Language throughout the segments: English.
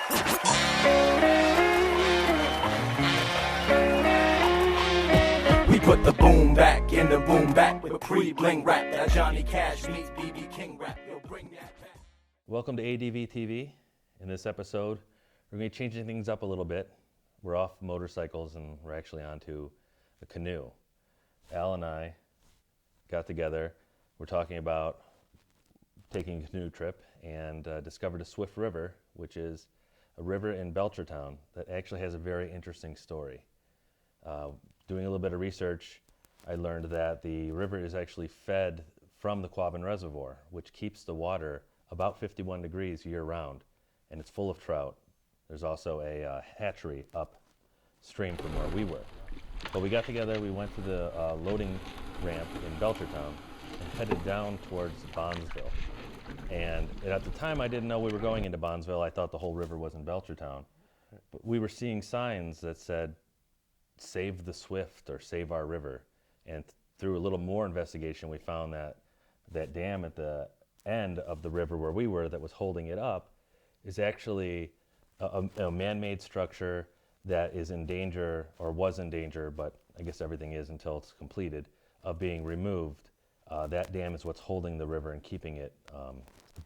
We put the boom back in the boom back with pre-bling rap. That Johnny Cash meets BB King rap. Yo, bring that back. Welcome to ADV TV. In this episode, we're going to be changing things up a little bit. We're off motorcycles and we're actually onto a canoe. Al and I got together. We're talking about taking a canoe trip and discovered a swift river, which is a river in Belchertown that actually has a very interesting story. Doing a little bit of research, I learned that the river is actually fed from the Quabbin Reservoir, which keeps the water about 51 degrees year-round, and it's full of trout. There's also a hatchery upstream from where we were. But we got together, we went to the loading ramp in Belchertown and headed down towards Bondsville. And at the time, I didn't know we were going into Bondsville. I thought the whole river was in Belchertown. But we were seeing signs that said, "Save the Swift" or "Save our river." And through a little more investigation, we found that that dam at the end of the river where we were that was holding it up is actually a man-made structure that is in danger, or was in danger, but I guess everything is until it's completed, of being removed. That dam is what's holding the river and keeping it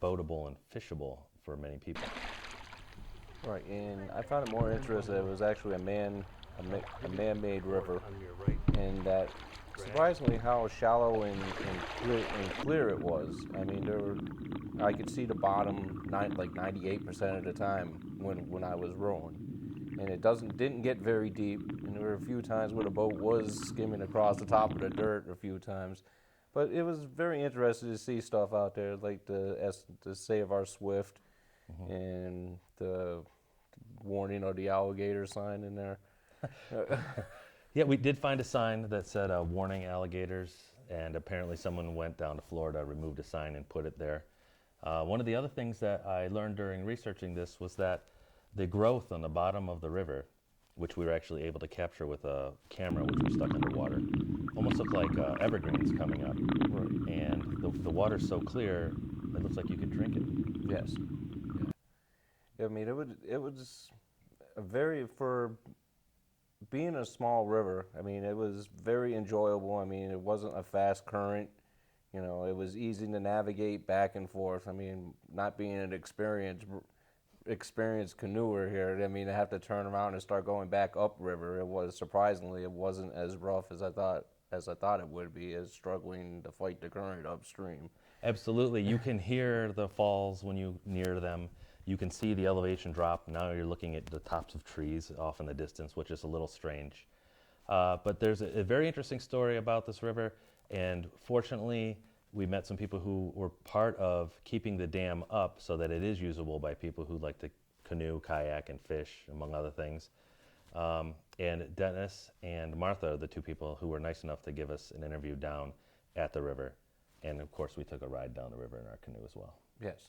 boatable and fishable for many people. Right, and I found it more interesting that it was actually a man-made river, and that surprisingly how shallow and clear it was. I mean, I could see the bottom like 98% of the time when I was rowing, and it didn't get very deep. And there were a few times where the boat was skimming across the top of the dirt a few times, but it was very interesting to see stuff out there like the Save Our Swift, and the warning of the alligator sign in there. Yeah, we did find a sign that said warning alligators, and apparently someone went down to Florida, removed a sign and put it there. One of the other things that I learned during researching this was that the growth on the bottom of the river, which we were actually able to capture with a camera which was stuck underwater, almost looked like evergreens coming up. Right. And the water's so clear, it looks like you could drink it. Yes. Yeah. I mean, it was for being a small river, I mean, it was very enjoyable. I mean, it wasn't a fast current. You know, it was easy to navigate back and forth. I mean, not being an experienced canoeer here, I mean, to have to turn around and start going back upriver, it wasn't as rough as I thought it would be, as struggling to fight the current upstream. Absolutely. You can hear the falls when you near them. You can see the elevation drop. Now you're looking at the tops of trees off in the distance, which is a little strange. But there's a very interesting story about this river, and fortunately, we met some people who were part of keeping the dam up so that it is usable by people who like to canoe, kayak, and fish, among other things. And Dennis and Martha are the two people who were nice enough to give us an interview down at the river. And of course, we took a ride down the river in our canoe as well. Yes.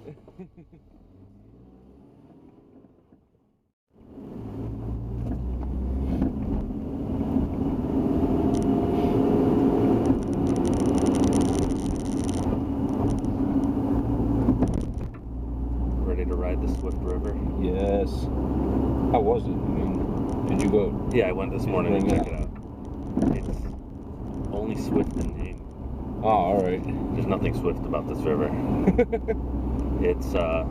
Ready to ride the Swift River? Yes. How was it? I mean, did you go? Yeah, I went this morning to bring check it it out. It's only Swift in name. Oh, all right. There's nothing Swift about this river. It's, I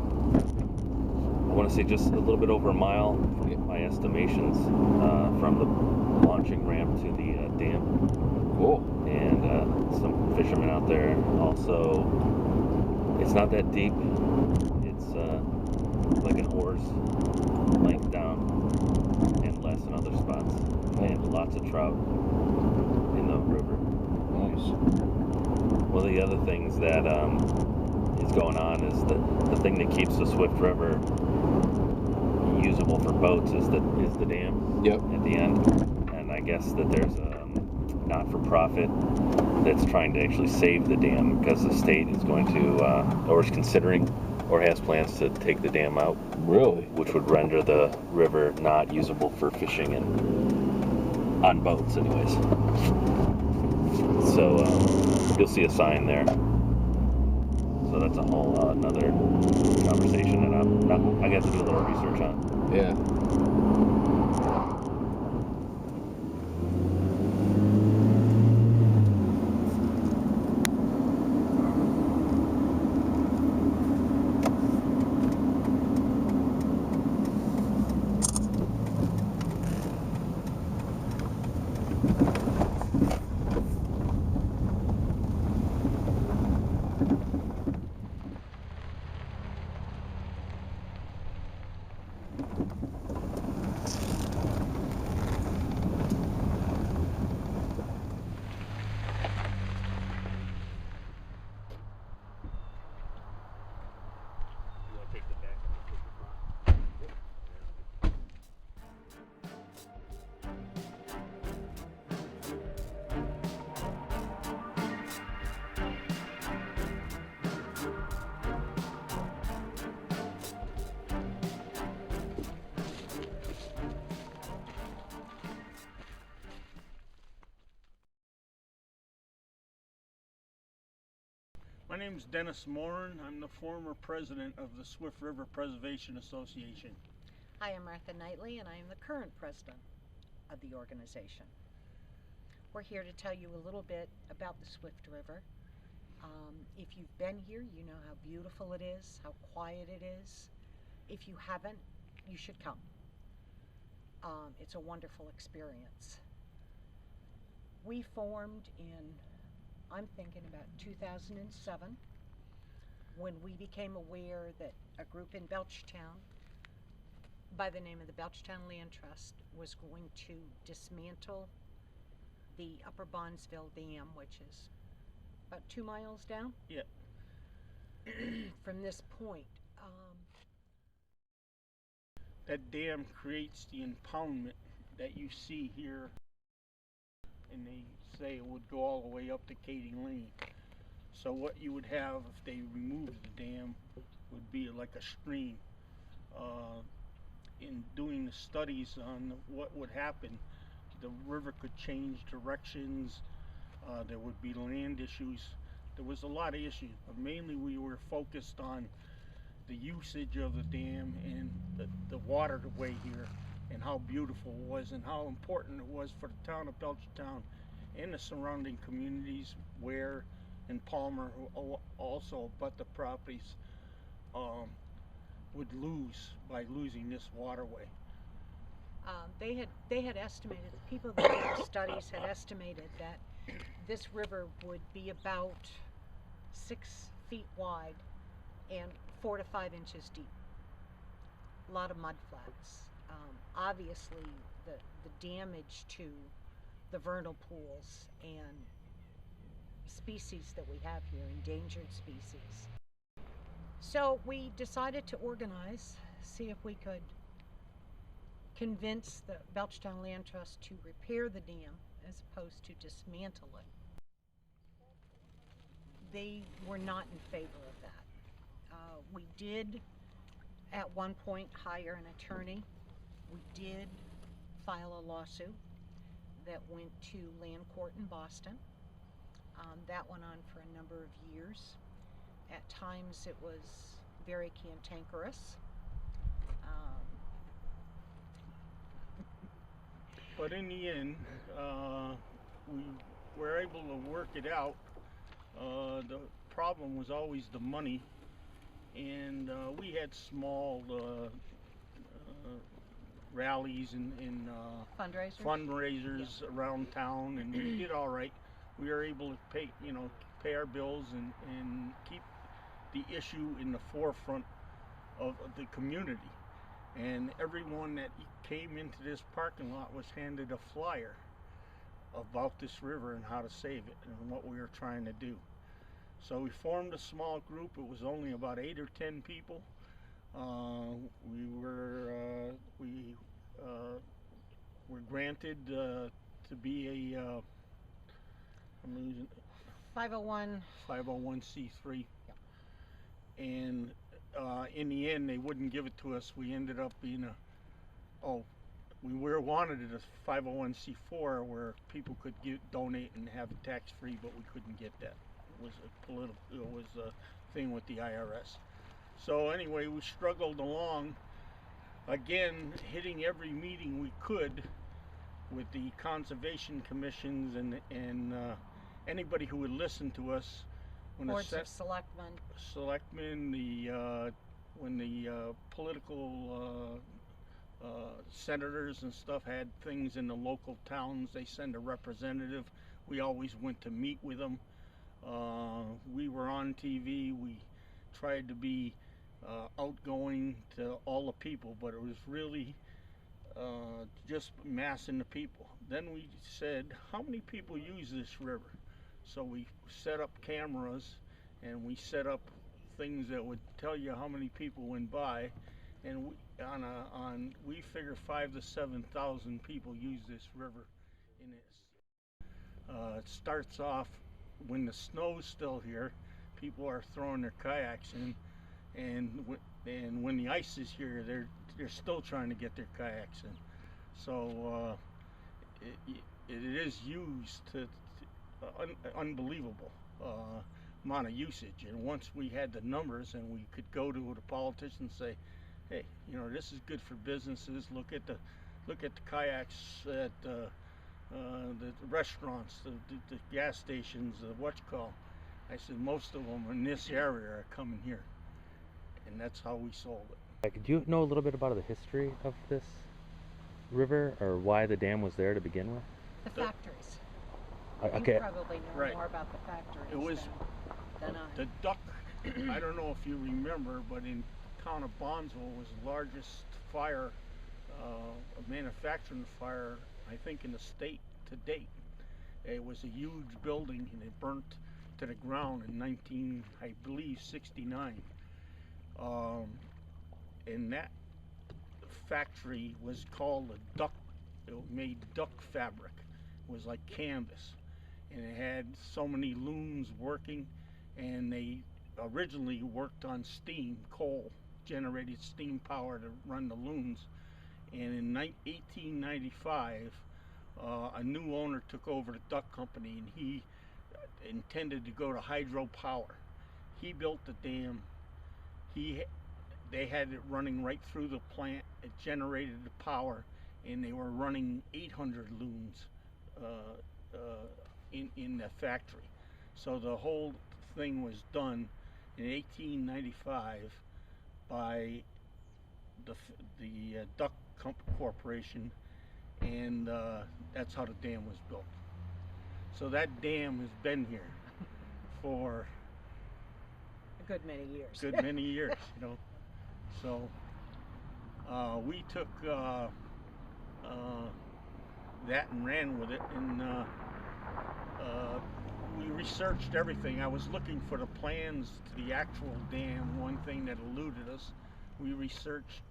want to say just a little bit over a mile from my estimations, from the launching ramp to the dam. Cool. And some fishermen out there. Also, it's not that deep. It's like an oar's length down and less in other spots. And lots of trout in the river. Nice. One of the other things that is going on is that the thing that keeps the Swift River usable for boats is the dam. Yep. At the end. And I guess that there's a not-for-profit that's trying to actually save the dam because the state is going to, or is considering, or has plans to take the dam out. Really? Which would render the river not usable for fishing and on boats, anyways. So you'll see a sign there. So that's a whole another conversation that I got to do a little research on. Yeah. My name is Dennis Morin. I'm the former president of the Swift River Preservation Association. Hi, I'm Martha Knightley, and I am the current president of the organization. We're here to tell you a little bit about the Swift River. If you've been here, you know how beautiful it is, how quiet it is. If you haven't, you should come. It's a wonderful experience. We formed in, I'm thinking about 2007, when we became aware that a group in Belchertown by the name of the Belchertown Land Trust was going to dismantle the Upper Bondsville Dam, which is about 2 miles down. Yep. From this point. That dam creates the impoundment that you see here, and they say it would go all the way up to Katy Lane. So what you would have if they removed the dam would be like a stream. In doing the studies on what would happen, the river could change directions, there would be land issues. There was a lot of issues, but mainly we were focused on the usage of the dam and the waterway here, and how beautiful it was and how important it was for the town of Belchertown and the surrounding communities, Ware and Palmer, who also abut the properties, would lose by losing this waterway. They had estimated, the people that did the studies had estimated that this river would be about 6 feet wide and 4 to 5 inches deep. A lot of mud flats. Obviously, the damage to the vernal pools and species that we have here, endangered species. So we decided to organize, see if we could convince the Belchertown Land Trust to repair the dam as opposed to dismantle it. They were not in favor of that. We did at one point hire an attorney. We did file a lawsuit that went to land court in Boston. That went on for a number of years. At times it was very cantankerous. But in the end, we were able to work it out. The problem was always the money, and we had small rallies and fundraisers around town, and we did all right. We were able to pay our bills and keep the issue in the forefront of the community. And everyone that came into this parking lot was handed a flyer about this river and how to save it and what we were trying to do. So we formed a small group. It was only about 8 or 10 people. We were granted to be a 501c3. Yep. And in the end, they wouldn't give it to us. We ended up being we wanted it as 501c4 where people could donate and have it tax-free, but we couldn't get that. It was a thing with the IRS. So anyway, we struggled along, again, hitting every meeting we could with the conservation commissions and anybody who would listen to us. When boards of selectmen, when the political senators and stuff had things in the local towns, they send a representative. We always went to meet with them. We were on TV. We tried to be outgoing to all the people, but it was really just massing the people. Then we said, how many people use this river? So we set up cameras and we set up things that would tell you how many people went by, and we figure 5,000 to 7,000 people use this river in this. It starts off when the snow's still here. People are throwing their kayaks in, and when the ice is here, they're still trying to get their kayaks in. So it is used to unbelievable amount of usage. And once we had the numbers and we could go to the politicians and say, hey, this is good for businesses. Look at the kayaks at the restaurants, the gas stations, I said most of them in this area are coming here, and that's how we sold it. Do you know a little bit about the history of this river, or why the dam was there to begin with? the factories. Okay. You probably know Right. more about the factories It was than I. the duck. I don't know if you remember, but in town of Bondsville was the largest fire, manufacturing fire, I think, in the state to date. It was a huge building, and it burnt to the ground in 1969. And that factory was called a duck. It made duck fabric. It was like canvas, and it had so many looms working, and they originally worked on steam, coal generated steam power to run the looms. And in 1895, a new owner took over the duck company, and he intended to go to hydropower. He built the dam. They had it running right through the plant. It generated the power, and they were running 800 looms in the factory. So the whole thing was done in 1895 by the Duck Corporation, and that's how the dam was built. So that dam has been here for A good many years. good many years, So we took that and ran with it, and we researched everything. I was looking for the plans to the actual dam. One thing that eluded us, we researched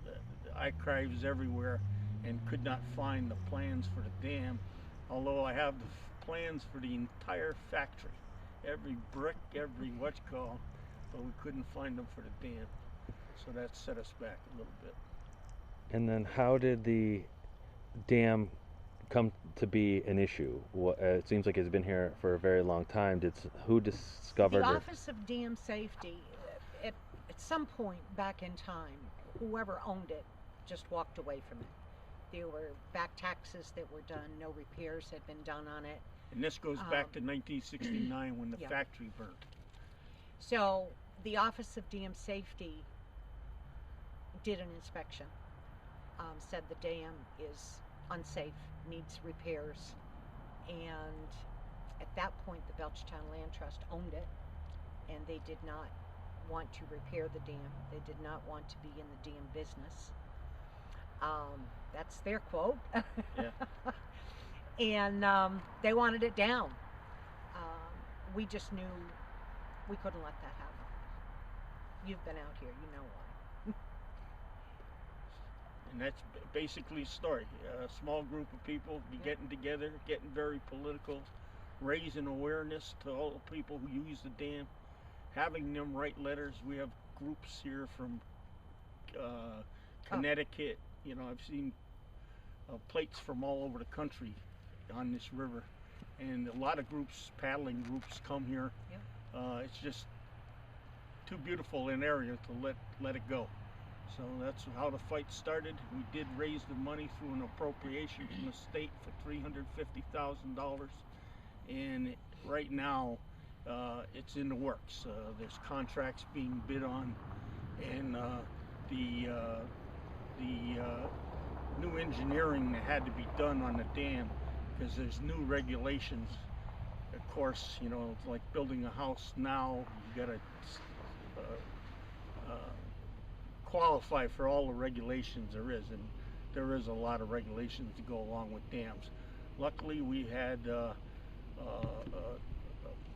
the archives everywhere and could not find the plans for the dam, although I have the plans for the entire factory. Every brick, every but we couldn't find them for the dam. So that set us back a little bit. And then how did the dam come to be an issue? It seems like it's been here for a very long time. Who discovered The it? Office of Dam Safety, at some point back in time, whoever owned it just walked away from it. There were back taxes that were done, no repairs had been done on it. And this goes back to 1969 when the yeah. factory burnt. So the Office of Dam Safety did an inspection, said the dam is unsafe, needs repairs, and at that point the Belchertown Land Trust owned it, and they did not want to repair the dam. They did not want to be in the dam business. That's their quote. Yeah. And they wanted it down. We just knew we couldn't let that happen. You've been out here, you know why. And that's basically the story. A small group of people getting together, getting very political, raising awareness to all the people who use the dam, having them write letters. We have groups here from Connecticut. You know, I've seen plates from all over the country on this river, and a lot of groups, paddling groups, come here. Yeah. It's just too beautiful an area to let it go. So that's how the fight started. We did raise the money through an appropriation from the state for $350,000, and right now it's in the works. There's contracts being bid on, and the new engineering that had to be done on the dam, because there's new regulations. Of course, you know, it's like building a house now. You got to qualify for all the regulations there is, and there is a lot of regulations to go along with dams. Luckily, we had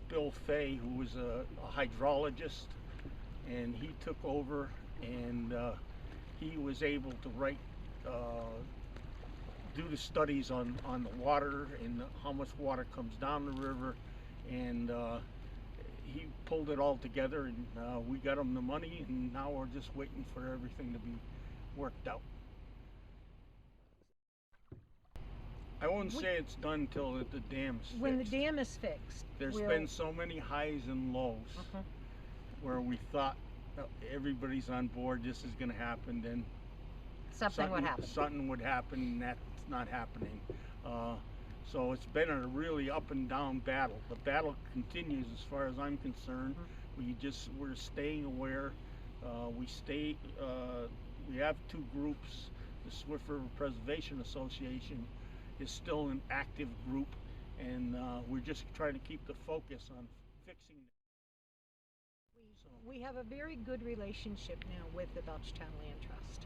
Bill Fay, who was a hydrologist, and he took over, and he was able to write, do the studies on the water and how much water comes down the river, and he pulled it all together, and we got him the money, and now we're just waiting for everything to be worked out. I wouldn't say it's done until the dam is fixed. When the dam is fixed, There's been so many highs and lows where we thought everybody's on board, this is going to happen, then something would happen. Something would happen, and that's not happening. So it's been a really up and down battle. The battle continues as far as I'm concerned. We're staying aware. We have two groups. The Swift River Preservation Association is still an active group, and we're just trying to keep the focus on fixing it. We have a very good relationship now with the Belchertown Land Trust.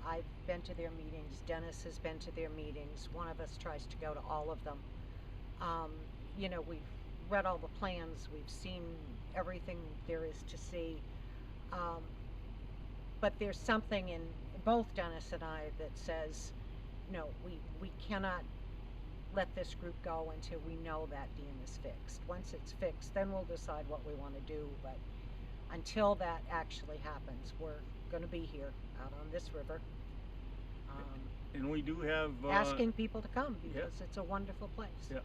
I've been to their meetings. Dennis has been to their meetings. One of us tries to go to all of them. You know, we've read all the plans. We've seen everything there is to see. But there's something in both Dennis and I that says, no, we cannot let this group go until we know that dam is fixed. Once it's fixed, then we'll decide what we want to do. But until that actually happens, we're going to be here out on this river. And we do have asking people to come because it's a wonderful place. Yeah.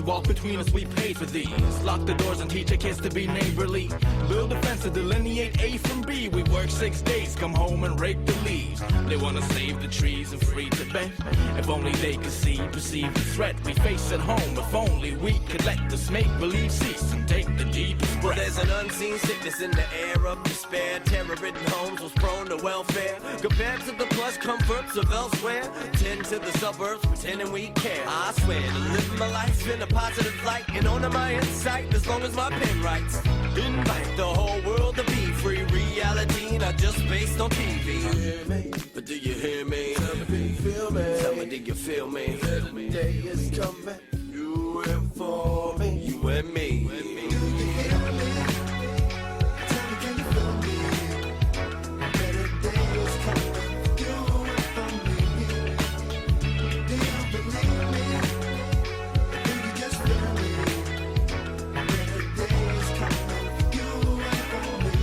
Walk between us, we paid for these. Lock the doors and teach our kids to be neighborly. Build a fence to delineate A from B. We work 6 days, come home and rake the leaves. They wanna save the trees and free Tibet. If only they could see, perceive the threat we face at home. If only we could let this make-believe cease and take the deepest breath. There's an unseen sickness in the air of despair. Terror-ridden homes was prone to welfare. Compared to the plush comforts of elsewhere. Tend to the suburbs, pretending we care. I swear to live my life in a positive light and honor my insight as long as my pen writes. Invite the whole world to be free. Reality, not just based on TV. You hear me? But do you hear me? Tell me, do you feel me? Tell me, do you feel me? The day is coming, you and for me, you and me. Do you hear me? Tell me, can you feel me? Better day is coming, you and for me. Do you believe me? Do you just feel me? Better day is coming, you and for me.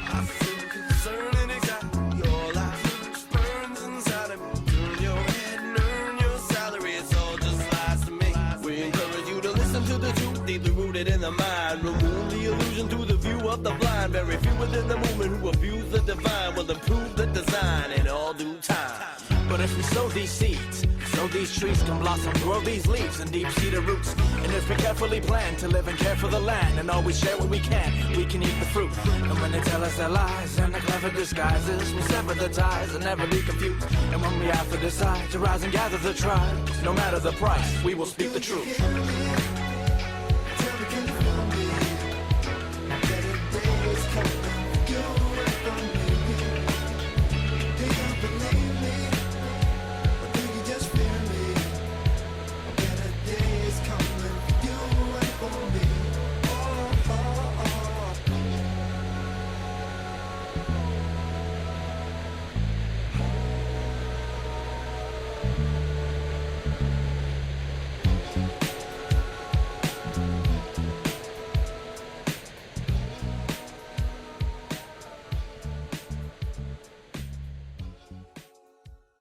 I feel concerned and anxiety. Your life burns inside of me. Turn your head and earn your salary. It's all just lies to me. We encourage you to listen to the truth, deeply rooted in the mind. Remove the illusion through the view of the blind. Very few within the movement who abuse the divine will improve the design in all due time. But if we sow these seeds, so these trees can blossom, grow these leaves and deep-seated roots. And if we carefully plan to live and care for the land and always share what we can eat the fruit. And when they tell us their lies and their clever disguises, we sever the ties and never be confused. And when we have to decide to rise and gather the tribes, no matter the price, we will speak the truth.